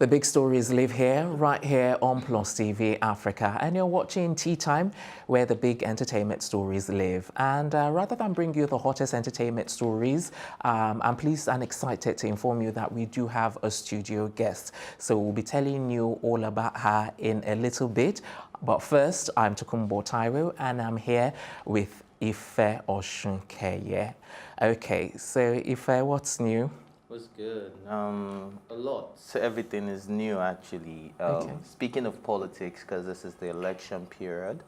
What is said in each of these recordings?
The big stories live here, right here on Plus TV Africa. And you're watching Tea Time, where the big entertainment stories live. And rather than bring you the hottest entertainment stories, I'm pleased and excited to inform you that we do have a studio guest. So we'll be telling you all about her in a little bit. But first, I'm Tokumbo Taiwo, and I'm here with Ife Oshunkeye. Okay, so Ife, what's new? What's good? A lot. So everything is new, actually. Okay. Speaking of politics, because this is the election period,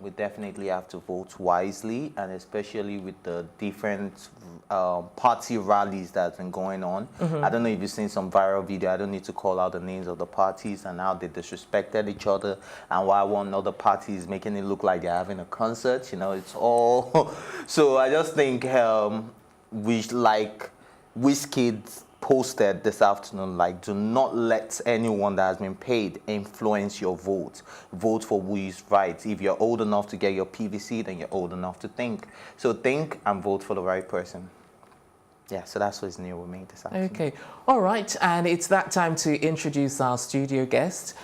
we definitely have to vote wisely, and especially with the different party rallies that's been going on. I don't know if you've seen some viral video. I don't need to call out the names of the parties and how they disrespected each other, and why one other party is making it look like they're having a concert. You know, it's all. So I just think Wizkid posted this afternoon, like, do not let anyone that has been paid influence your vote. Vote for who is right. If you're old enough to get your PVC, then you're old enough to think. So think and vote for the right person. Yeah, so that's what's new with me this afternoon. Okay, all right, and it's that time to introduce our studio guest.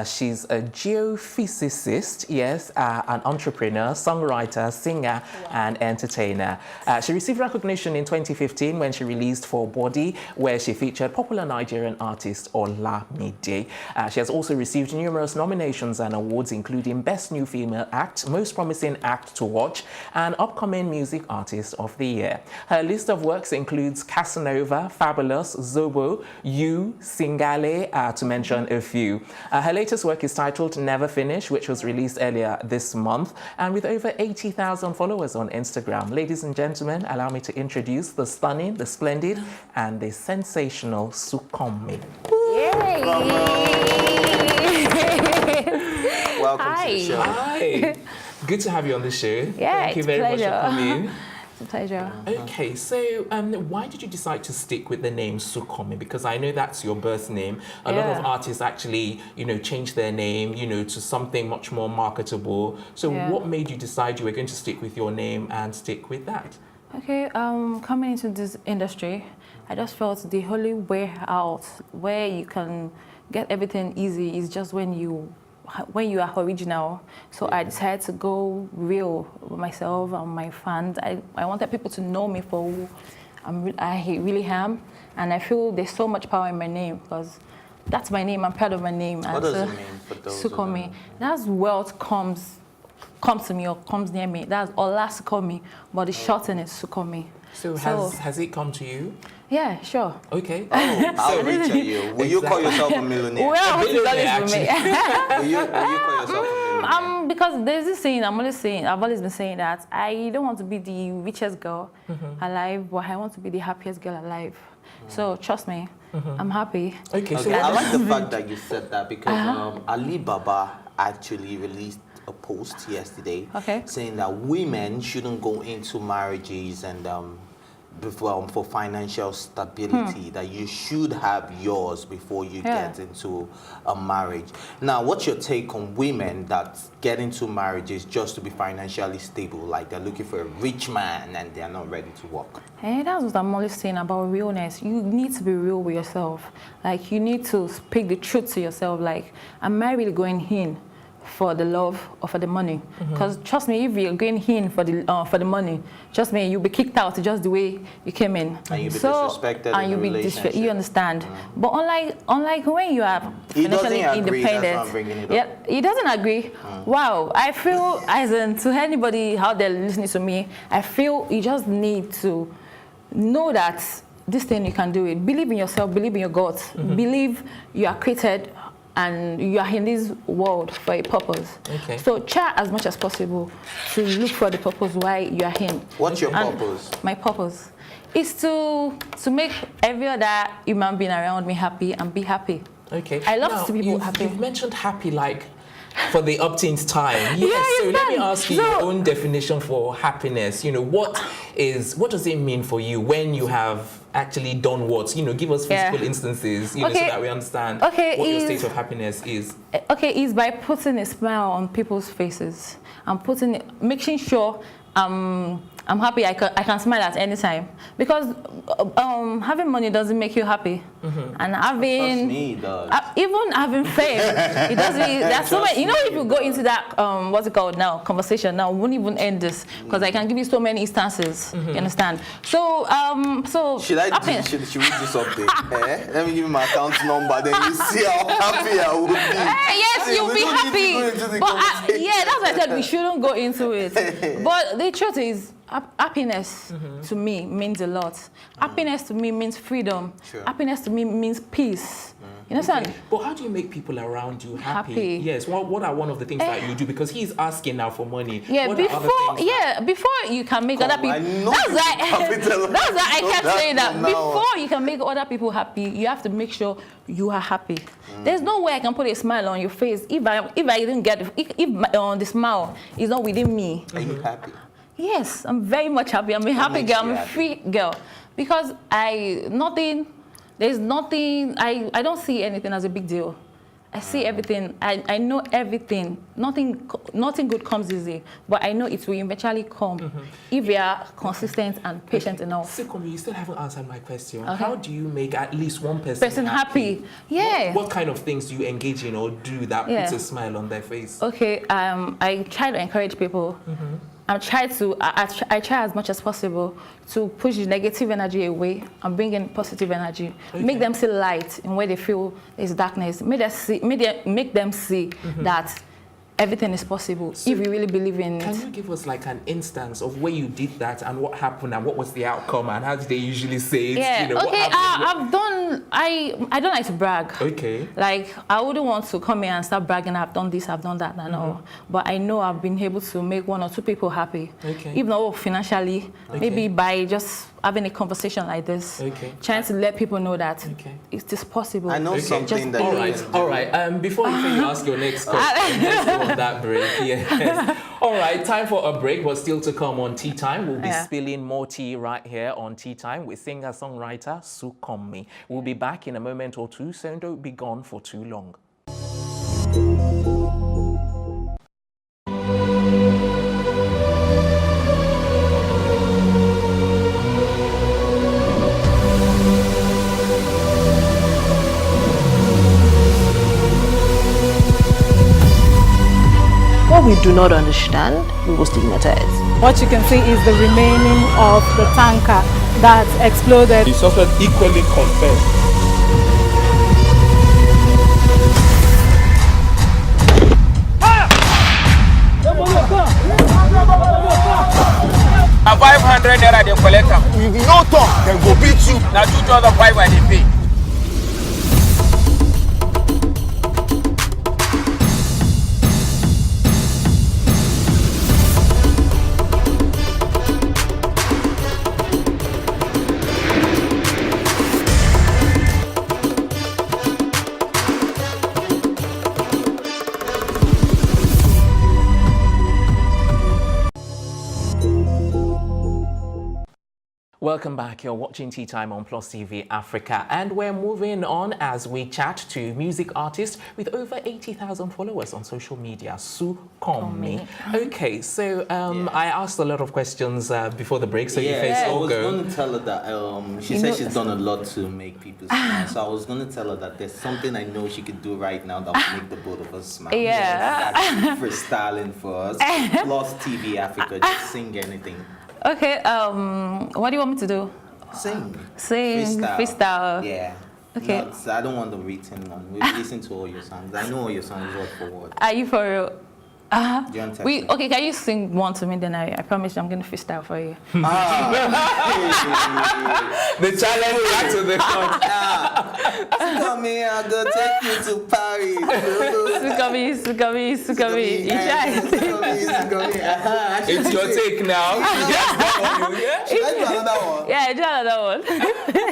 She's a geophysicist, yes, an entrepreneur, songwriter, singer, and entertainer. She received recognition in 2015 when she released For Body, where she featured popular Nigerian artist Olamide. She has also received numerous nominations and awards, including Best New Female Act, Most Promising Act to Watch, and Upcoming Music Artist of the Year. Her list of works includes Casanova, Fabulous, Zobo, You, Singale, to mention a few. Her latest work is titled Never Finish, which was released earlier this month, and with over 80,000 followers on Instagram. Ladies and gentlemen, allow me to introduce the stunning, the splendid, and the sensational Sukanmi. Yay! Welcome to the show. Hi. Good to have you on the show. Yeah, Thank you it's very a much for pleasure. coming. It's a pleasure. Okay, so why did you decide to stick with the name Sukanmi? Because I know that's your birth name. A lot of artists actually, change their name, to something much more marketable. So what made you decide you were going to stick with your name and stick with that? Okay, coming into this industry, I just felt the only way out where you can get everything easy is just when you are original. So I decided to go real with myself and my fans. I wanted people to know me for who I really am. And I feel there's so much power in my name because that's my name. I'm proud of my name. What does it mean for those who don't know? That's wealth comes to me or comes near me. That's Ola Sukanmi, but the shorten is Sukanmi. So has it come to you? Yeah, sure. Okay. I'll reach at you. Will you call yourself a millionaire? Well, A billionaire, for me. Will you call yourself a millionaire? Because there's this saying, I've always been saying that I don't want to be the richest girl alive, but I want to be the happiest girl alive. So trust me, I'm happy. Okay, so I like the fact that you said that because Alibaba actually released a post yesterday saying that women shouldn't go into marriages and for financial stability, that you should have yours before you get into a marriage. Now, what's your take on women that get into marriages just to be financially stable, like they're looking for a rich man and they're not ready to work? Hey, that's what I'm always saying about realness. You need to be real with yourself. Like, you need to speak the truth to yourself. Like, am I really going in for the love or for the money? Because trust me, if you're going in for the money, trust me, you'll be kicked out just the way you came in. And you'll be disrespected and in the relationship. You understand? But unlike when you are financially independent, that's why I'm bringing it up. he doesn't agree. Wow, I feel, as in, to anybody out there listening to me, I feel you just need to know that this thing you can do it. Believe in yourself. Believe in your God. Believe you are created and you are in this world for a purpose. Okay. So try as much as possible to look for the purpose why you are in. What's your purpose? My purpose is to make every other human being around me happy and be happy. Okay. I love to see people happy. You've mentioned happy like for the up-teens time. Yes, so let me ask you your own definition for happiness. What does it mean for you when you have actually done what? Give us physical instances, so that we understand what your state of happiness is. Okay, it's by putting a smile on people's faces and making sure I'm happy. I can smile at any time because having money doesn't make you happy, and having Trust me, it does. Even having fame, it doesn't. There's so many. You know, if you go into that what's it called now conversation now, we won't even end this because I can give you so many instances. You understand? So should I should we do something? Let me give you my account number, then you see how happy I will be. Yes, See, you'll be happy. But yeah, that's why I said we shouldn't go into it. But the truth is, happiness to me means a lot. Happiness to me means freedom. Sure. Happiness to me means peace. You understand? Okay. But how do you make people around you happy? Yes. What are one of the things that you do? Because he's asking now for money. Yeah. What Before you can make other people. That's why I kept saying that. Before you can make other people happy, you have to make sure you are happy. There's no way I can put a smile on your face if I didn't get if the smile is not within me. Are you happy? Yes, I'm very much happy. I'm a happy girl. I'm a free girl because I don't see anything as a big deal. I see everything. I know everything. Nothing good comes easy, but I know it will eventually come if we are consistent and patient enough. Sukanmi, you still haven't answered my question. Okay. How do you make at least one person happy? Yeah. What kind of things do you engage in or do that puts a smile on their face? Okay. I try to encourage people. I try as much as possible to push the negative energy away and bring in positive energy. Okay. Make them see light in where they feel there's darkness. Make them see that everything is possible if you really believe in it. Can you give us like an instance of where you did that and what happened and what was the outcome and how did they usually say it? Yeah. You know, okay. I don't like to brag. Okay. Like I wouldn't want to come here and start bragging. I've done this. I've done that. And all. But I know I've been able to make one or two people happy. Okay. Even though financially, maybe by just having a conversation like this, trying to let people know that it is possible. I know something that. All right. Before you ask your next question, let's go on that break. Yes. All right. Time for a break, but still to come on Tea Time. We'll be spilling more tea right here on Tea Time with singer-songwriter Sukanmi. We'll be back in a moment or two, so don't be gone for too long. What we do not understand, we will stigmatize. What you can see is the remaining of the tanker that exploded. The suspect equally confessed. A 500 naira they collect am. If you no talk, then go beat you. Na 2,500 I dey pay. Welcome back. You're watching Tea Time on PlusTVAfrica, and we're moving on as we chat to music artist with over 80,000 followers on social media, Sukanmi. Okay, so I asked a lot of questions before the break, so you face I all was go. going to tell her that she said she's done a lot to make people smile, so I was going to tell her that there's something I know she could do right now that will make the both of us smile. Yeah. That's freestyling for us. PlusTVAfrica, just sing anything. Okay, what do you want me to do? Sing. Freestyle. Yeah. Okay. Not, I don't want the written one. We've listened to all your songs. I know all your songs word for word. Are you for real? Do you want to text me? Okay, can you sing one to me? Then I promise you I'm going to freestyle for you. The challenge back to the court. Come here, I'll go take you to Paris. Sukanmi. You try. It's your take now. Should I do another one? Yeah, do another one.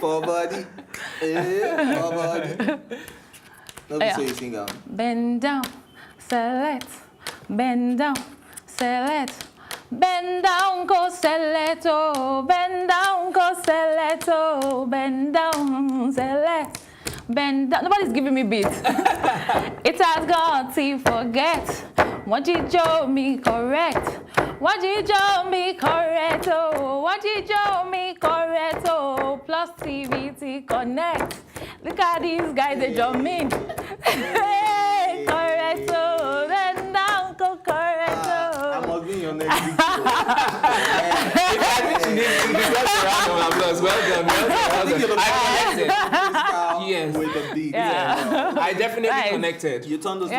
For body. For body. Let me say you sing out. Bend down, select. Bend down, select. Bend down, go select. Oh, bend down, go select. Oh, bend down, select. Ben, nobody's giving me beats. It has gone to forget. What you show me correct? What you show me correct? Oh, what you show me correct? Oh, Plus TV to connect. Look at these guys, they jump in. Correct, oh, then down, go correct, oh. I'm agreeing your next video. Yes. With the beat. Yeah. I definitely connected. You turned us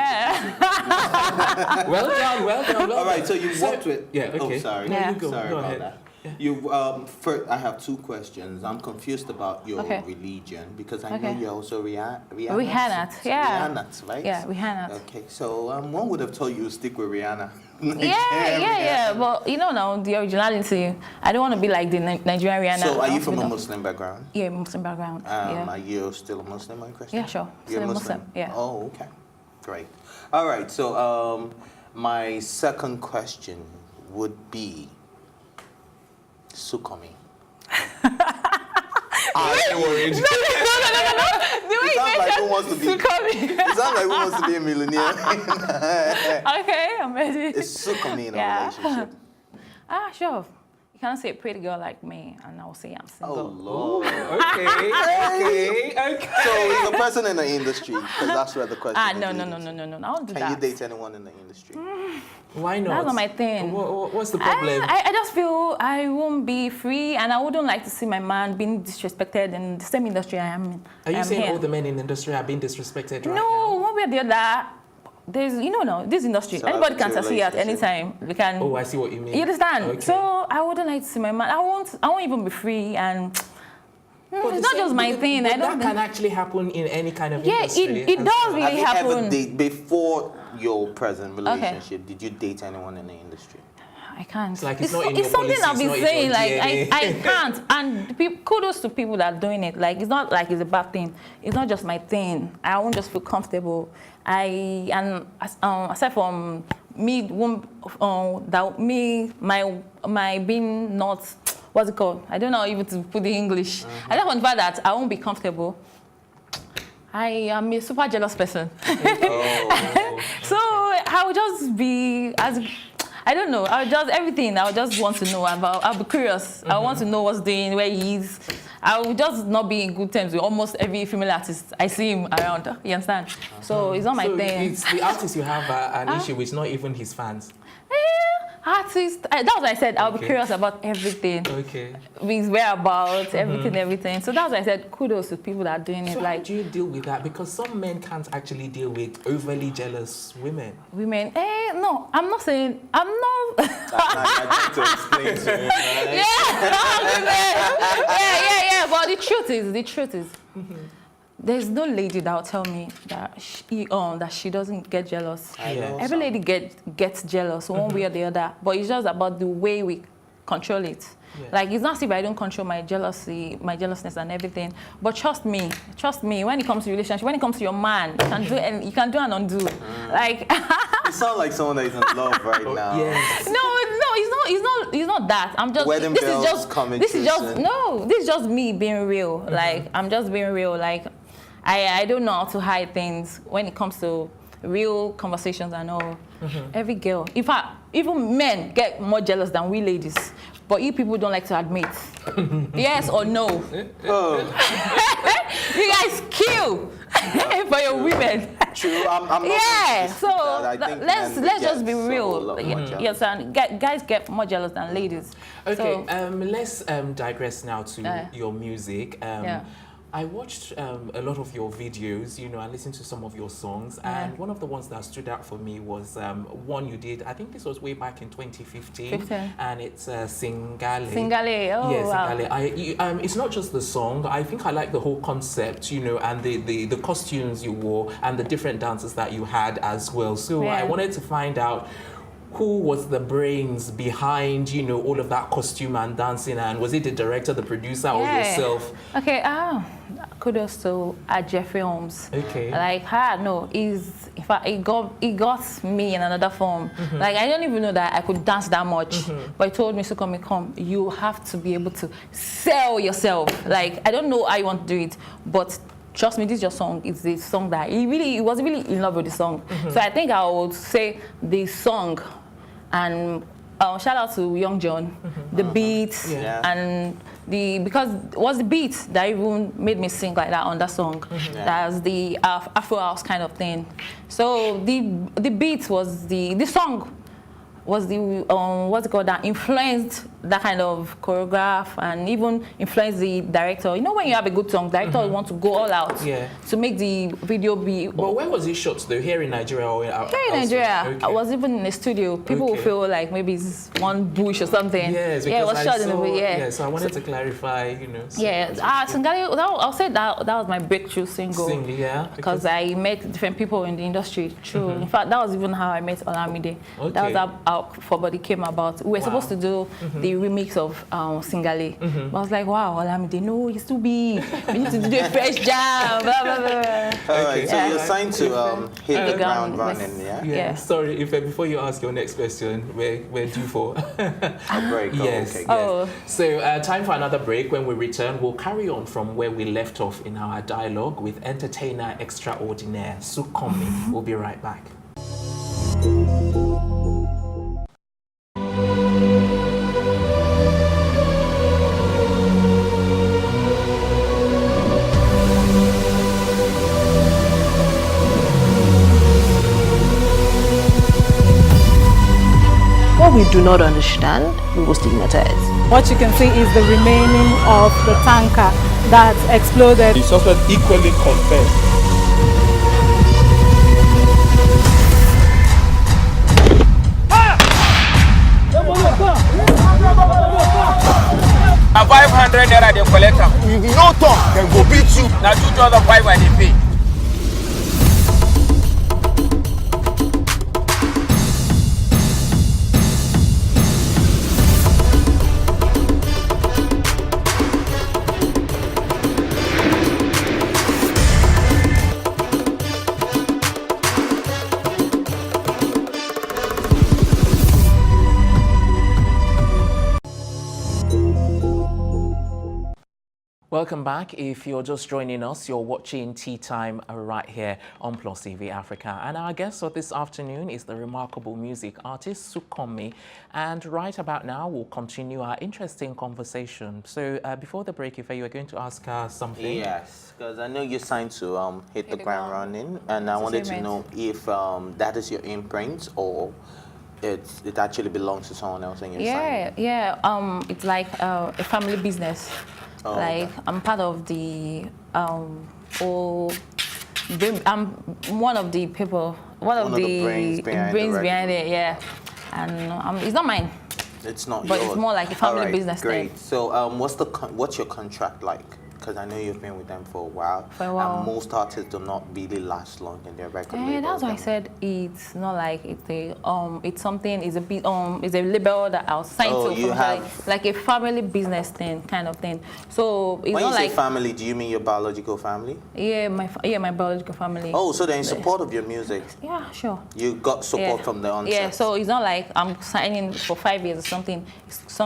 Well done. All right, so you worked with... Yeah, okay. Oh, sorry. Yeah. You go. Sorry Go about ahead. that. You first, I have two questions. I'm confused about your religion because I know you're also Rihanna. Rihanna, yeah. Rihanna, right? Yeah, Rihanna. Okay, so one would have told you to stick with Rihanna. Yeah. But you know now the originality. I don't want to be like the Nigerian Rihanna. So are you from a Muslim background? Yeah, Muslim background. Are you still a Muslim or a Christian? Yeah, sure. You're Still a Muslim? Yeah. Oh, okay. Great. All right, so my second question would be Sukanmi. I'm worried. No. It sounds like who wants to be. It sounds like who wants to be a millionaire. Okay, I'm ready. Is Sukanmi in a relationship? Sure. You cannot say a pretty girl like me, and I will say I'm single. Oh Lord. Okay. So is the person in the industry? Because that's where the question. No. I won't do that. Can you date anyone in the industry? Why not? That's not my thing. What's the problem? I just feel I won't be free, and I wouldn't like to see my man being disrespected in the same industry I am in. Are you saying here. all the men in the industry are being disrespected right No, now? one way or the other. There's, this industry, So anybody can that's a succeed at any time. We can. Oh, I see what you mean. You understand? Okay. So I wouldn't like to see my man. I won't even be free, and it's not just my thing. But I don't that can actually happen in any kind of Yeah, industry. it does really Have you ever happen. dated before your present relationship? Did you date anyone in the industry? I can't. It's like it's not in your something policy, I've it's been not in saying. your Like DNA. I can't. And kudos to people that are doing it. Like it's not like it's a bad thing. It's not just my thing. I won't just feel comfortable. Aside from me, my being not, what's it called? I don't know even to put the English. I just want the fact that I won't be comfortable. I am a super jealous person. So I would just be I don't know. Everything. I would just want to know about. I'll be curious. I want to know what's doing, where he is. I will just not be in good terms with almost every female artist I see him around. You understand? So it's not my thing. It's the artist you have an issue with, not even his fans. Artist. That's what I said. I'll be curious about everything. Okay. His whereabouts, everything. So that's why I said kudos to people that are doing it. So Like, how do you deal with that? Because some men can't actually deal with overly jealous women. women. No, I'm not saying. I'm not. I tried to explain to you. Right? Yeah. But the truth is, there's no lady that will tell me that she doesn't get jealous. I know Every lady gets jealous one way or the other, but it's just about the way we control it. Yeah. Like it's not as if I don't control my jealousness and everything. But trust me, when it comes to relationship, when it comes to your man, you can do and undo. Like You sound like someone that is in love right now. Yes. No, it's not that. I'm just Wedding bells coming this is too just soon. no, this is just me being real. Like I'm just being real. Like I don't know how to hide things when it comes to real conversations and all. Every girl, in fact, even men get more jealous than we ladies. But you people don't like to admit. Yes or no? You guys kill for your women. True, I'm not Yeah, gonna so dispute that. I think let's men just be get so real. lot more jealous. Yes, and guys get more jealous than ladies. Okay, So, let's digress now to your music. Yeah. I watched a lot of your videos, I listened to some of your songs, and one of the ones that stood out for me was one you did, I think this was way back in 2015, and it's Singale. Singale, oh yes, wow. Singale. It's not just the song, I think I like the whole concept, and the costumes you wore, and the different dances that you had as well. So I wanted to find out who was the brains behind, all of that costume and dancing, and was it the director, the producer, or yourself? Okay, kudos to Jeffrey Holmes. Okay. Like, in fact, it got me in another form. Like, I don't even know that I could dance that much. But he told me, Sukanmi, come, you have to be able to sell yourself. Like, I don't know how you want to do it, but trust me, this is your song. It's the song that he was really in love with the song. So I think I would say the song, and shout out to Young John, the beat, and because it was the beat that even made me sing like that on that song. That's the Afro house kind of thing. So the beat was the song was the what's it called, that influenced that kind of choreograph and even influenced the director. You know, when you have a good song, director want to go all out to make the video be. But where was it shot though? Here in Nigeria or here in Nigeria? Okay. I was even in a studio. People will feel like maybe it's one bush or something. Yes, it was shot in the video. Yeah, so I wanted to clarify, you know. Singali, I'll say that was my breakthrough single. Because I met different people in the industry. True. In fact, that was even how I met Olamide. That was how For Body came about. We were supposed to do the remix of Singali. But I was like, wow, Olamide, no, it's too big. We need to do a fresh jam. Blah, blah, blah. All right, so you're signed to hit the ground running, yeah? Sorry, if before you ask your next question, we're due for a break. Yes. Okay, yes. So time for another break. When we return, we'll carry on from where we left off in our dialogue with entertainer extraordinaire Sukanmi. We'll be right back. What we do not understand, we will stigmatize. What you can see is the remaining of the tanker that exploded. The suspect equally confessed. A 500 naira they collect am. If you no talk, then go beat you. Na 2,500 I dey pay. Welcome back. If you're just joining us, you're watching Tea Time right here on PlusTVAfrica. And our guest for this afternoon is the remarkable music artist Sukanmi. And right about now, we'll continue our interesting conversation. So before the break, if you were going to ask her something. Yes, because I know you signed to hit the ground running, and I wanted to know if that is your imprint or it actually belongs to someone else and you're signing. It's like a family business. I'm part of the I'm one of the people, one of the brains behind it, and it's not mine. It's not but yours. It's more like a family business great thing. So what's your contract like? Because I know you've been with them for a while. And most artists do not really last long in their record label. That's why I said it's not like it's a it's something, it's a bit it's a label that I'll sign to like a family business thing kind of thing. So it's when not you like say family, do you mean your biological family? Yeah, my biological family. Oh, so they're in support of your music? Yeah, sure. You got support from the onset? Yeah, so it's not like I'm signing for 5 years or something.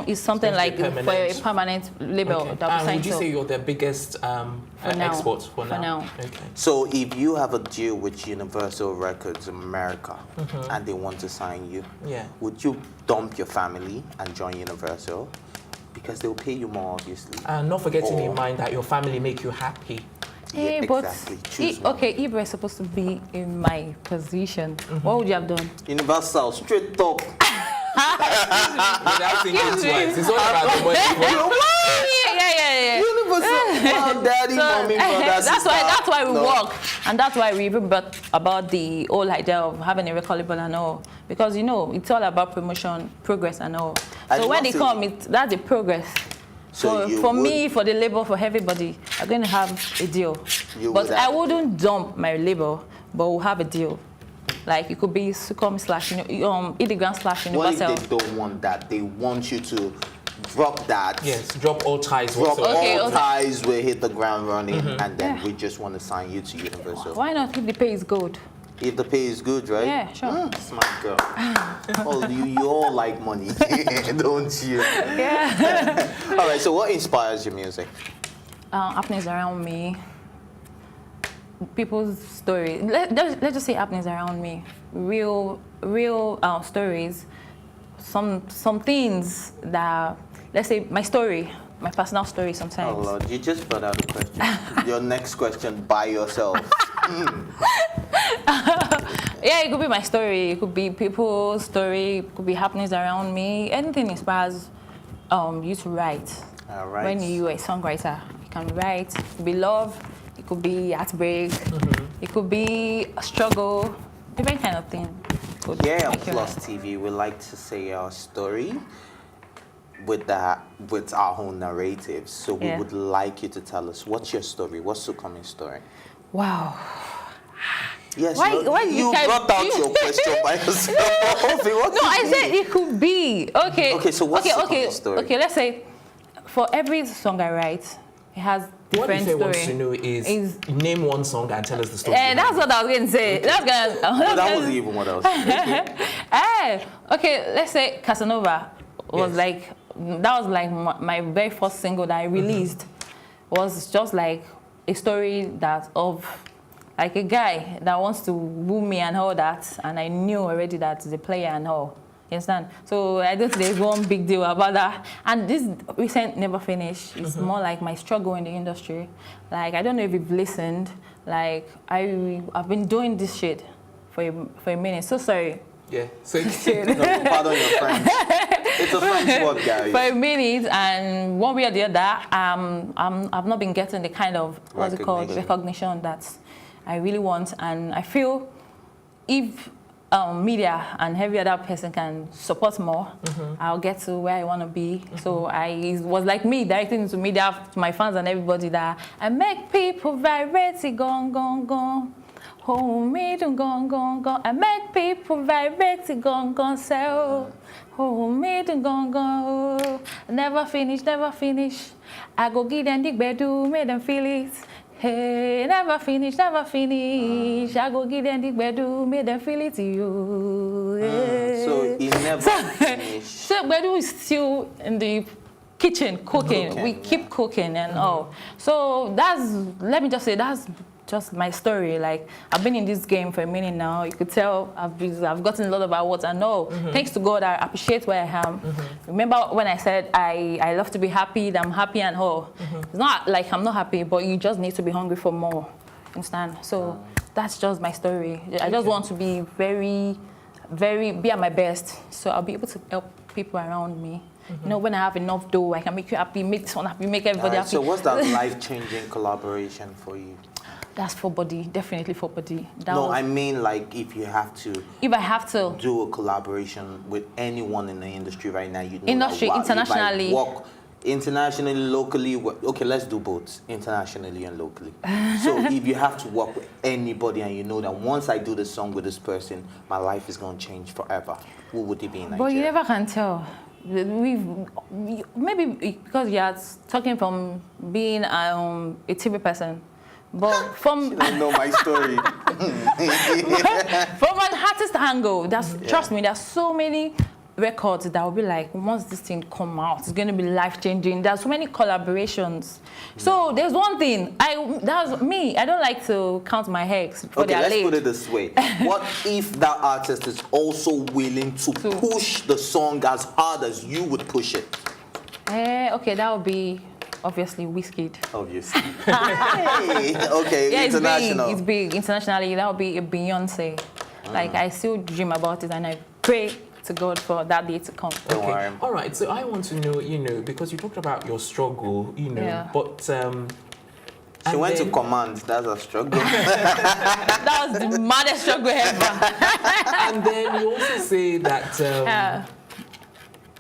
It's something like for a permanent label that I'm signing. Would you say you're the biggest export for now? Okay. So if you have a deal with Universal Records America and they want to sign you, would you dump your family and join Universal? Because they'll pay you more, obviously. And not forgetting in mind that your family make you happy. Yeah, exactly. If we're supposed to be in my position, what would you have done? Universal, straight up. Without thinking twice. It's all about the money. Yeah. Universal, daddy, mommy, brother, that's why we work, and that's why we even brought about the whole idea of having a record label and all, because it's all about promotion, progress and all. So when they come, that's the progress. So for me, for the label, for everybody, I'm going to have a deal. But I wouldn't dump my label, but we'll have a deal. Like it could be Sukanmi / Idigram / Universal. What if they don't want that? They want you to drop that. Yes, drop all ties. Drop all ties, we hit the ground running, and then we just want to sign you to Universal. Why not if the pay is good? If the pay is good, right? Yeah, sure. Smart girl. Oh, you all like money, don't you? Yeah. All right, so what inspires your music? Happiness around me. people's story. Let's just say happenings around me. Real stories. Some things that, let's say my story, my personal story sometimes. Oh Lord, you just brought out the question. Your next question by yourself. Yeah, it could be my story. It could be people's story. It could be happenings around me. Anything inspires you to write. All right. When you're a songwriter, you can write. It could be love. It could be heartbreak. It could be a struggle. Different kind of thing. Yeah, on Plus TV, we like to say our story with our own narratives. So we would like you to tell us, what's your story? What's Sukanmi's story? Wow. Yes, Why you brought out your question by yourself. No, I said it could be. Okay. Okay, so what's Sukanmi's story? Okay, let's say for every song I write, it has different story. What Ife wants to know is name one song and tell us the story. That's what I was going to say. Okay. That wasn't even what I was saying. Okay, let's say Casanova was that was like my very first single that I released. Was just like a story that of like a guy that wants to woo me and all that, and I knew already that he's a player and all. You understand? So I don't think there's one big deal about that. And this recent Never Finish is more like my struggle in the industry. Like, I don't know if you've listened. Like, I've been doing this shit for a minute. So sorry. Yeah. So no, pardon your French. It's a French word, guys. For a minute, and one way or the other, I've not been getting the kind of recognition that I really want. And I feel if media and every other person can support more, I'll get to where I want to be. So it was like me directing to media, to my fans and everybody, that I make people vibrate, gone, gone, gone. Hold me, gone, gone, gone. I make people vibrate, gone, gone, so. Hold me, gone, gone. Never finish, never finish. I go give them the bedu, make them feel it. Hey, never finish, never finish. I go give them the bedu, make them feel it to you. So it never finished. So bedu is still in the kitchen cooking. We keep cooking and all. So let me just say, that's just my story. Like, I've been in this game for a minute now. You could tell I've gotten a lot about what I know. Thanks to God, I appreciate where I am. Remember when I said I love to be happy, that I'm happy and all. It's not like I'm not happy, but you just need to be hungry for more. Understand? So that's just my story. I just want to be be at my best. So I'll be able to help people around me. You know, when I have enough dough, I can make you happy, make someone happy, make everybody happy. So what's that life-changing collaboration for you? That's for body, definitely for body. I mean, like, if I have to do a collaboration with anyone in the industry right now, you know, internationally. Internationally, locally, okay, let's do both, internationally and locally. So if you have to work with anybody and you know that once I do the song with this person, my life is going to change forever, who would it be in Nigeria? But you never can tell. Maybe because you're talking from being a TV person. But from you don't know my story. From an artist angle, trust me, there's so many records that will be like, once this thing come out, it's going to be life-changing. There's so many collaborations. So there's one thing, that's me. I don't like to count my eggs before they're laid. Okay, let's put it this way. What if that artist is also willing to push the song as hard as you would push it? Okay, that would be obviously Wizkid. Obviously. Hey, okay, yeah, international. It's big. Internationally, that would be a Beyonce. Like, I still dream about it and I pray to God for that day to come. Okay. All right. So I want to know, because you talked about your struggle, but she went to command. That's a struggle. That was the maddest struggle ever. And then you also say that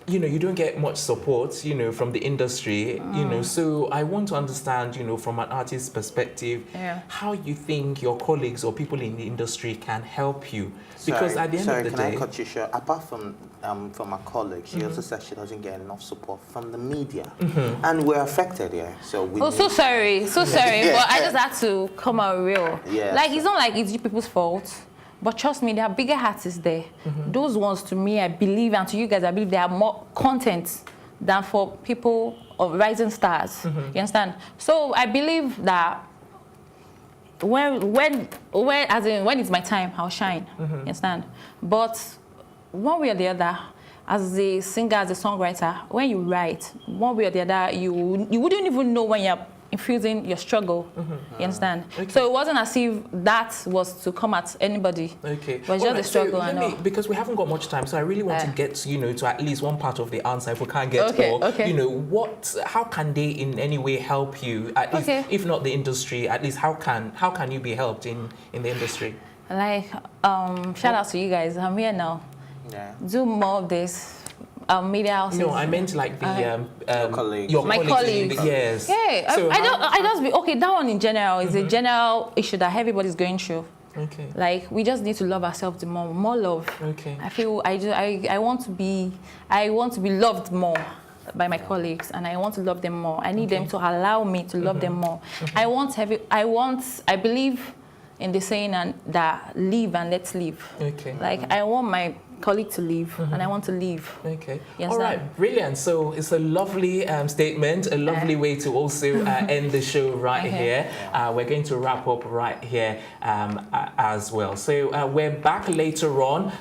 you don't get much support, from the industry, so I want to understand, from an artist's perspective, how you think your colleagues or people in the industry can help you. Because at the end of the day... Can I cut you short? Apart from my colleague, she also said she doesn't get enough support from the media. And we're affected here. So so sorry, but I just had to come out real. Yeah. Like, it's not like it's you people's fault. But trust me, there are bigger artists there. Those ones, to me, I believe, and to you guys, I believe they have more content than for people of rising stars. You understand? So I believe that when as in when it's my time, I'll shine. You understand? But one way or the other, as a singer, as a songwriter, when you write, one way or the other, you wouldn't even know when you're infusing your struggle. You understand? Okay. So it wasn't as if that was to come at anybody. Okay. It was just a struggle. So because we haven't got much time, so I really want to get, to at least one part of the answer. If we can't get all, how can they in any way help you? At least, if not the industry, at least how can you be helped in the industry? Like, shout out to you guys. I'm here now. Yeah. Do more of this. Media houses. No, I meant like the your colleagues. Yes. Yeah. So I just be okay. That one in general is a general issue that everybody's going through. Okay. Like we just need to love ourselves more love. Okay. I feel I want to be loved more by my colleagues, and I want to love them more. I need them to allow me to love them more. I believe in the saying that live and let's live. Okay. Like I want my colleague to live, and I want to live. Okay. Yes, all right. Brilliant. So it's a lovely statement, a lovely way to also end the show right here. We're going to wrap up right here as well. So we're back later on.